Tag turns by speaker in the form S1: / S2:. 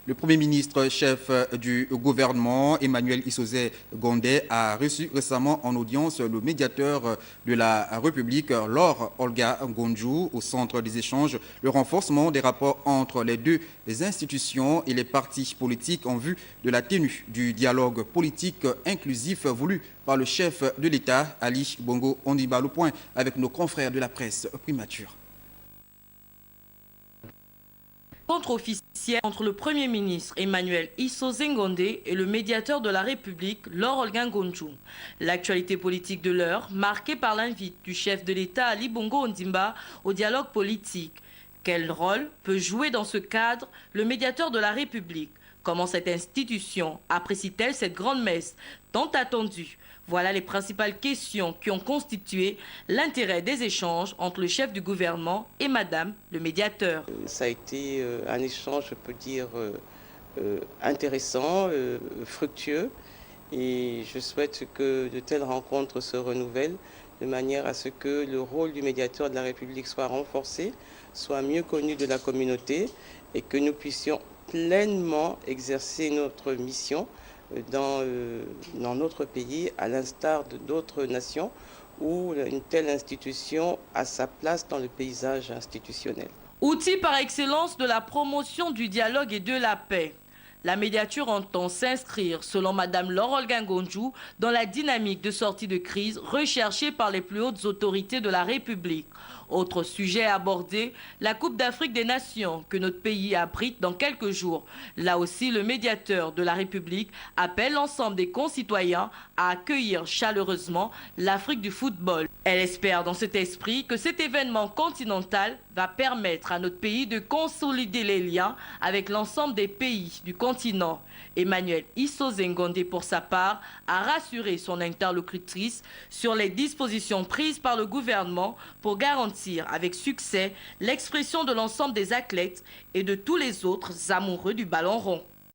S1: Le Premier ministre, chef du gouvernement, Emmanuel Issoze Gondé, a reçu récemment en audience le médiateur de la République, Laure Olga Ngonjou, au centre des échanges, le renforcement des rapports entre les deux institutions et les partis politiques en vue de la tenue du dialogue politique inclusif voulu par le chef de l'État, Ali Bongo Ondimba. Le point avec nos confrères de la presse primature.
S2: Rencontre officielle entre le Premier ministre Emmanuel Issoze Gondé et le médiateur de la République, Laure Olga Ngonjou. L'actualité politique de l'heure, marquée par l'invite du chef de l'État Ali Bongo Ondimba au dialogue politique. Quel rôle peut jouer dans ce cadre le médiateur de la République? Comment cette institution apprécie-t-elle cette grande messe tant attendue? Voilà les principales questions qui ont constitué l'intérêt des échanges entre le chef du gouvernement et Madame le médiateur.
S3: Ça a été un échange, je peux dire, intéressant, fructueux. Et je souhaite que de telles rencontres se renouvellent de manière à ce que le rôle du médiateur de la République soit renforcé, soit mieux connu de la communauté et que nous puissions pleinement exercer notre mission dans notre pays, à l'instar d'autres nations où une telle institution a sa place dans le paysage institutionnel.
S2: Outil par excellence de la promotion du dialogue et de la paix. La médiature entend s'inscrire, selon Madame Laure Olga Ngonjou, dans la dynamique de sortie de crise recherchée par les plus hautes autorités de la République. Autre sujet abordé, la Coupe d'Afrique des Nations que notre pays abrite dans quelques jours. Là aussi, le médiateur de la République appelle l'ensemble des concitoyens à accueillir chaleureusement l'Afrique du football. Elle espère dans cet esprit que cet événement continental va permettre à notre pays de consolider les liens avec l'ensemble des pays du continent. Emmanuel Issoze Gondé, pour sa part, a rassuré son interlocutrice sur les dispositions prises par le gouvernement pour garantir avec succès l'expression de l'ensemble des athlètes et de tous les autres amoureux du ballon rond.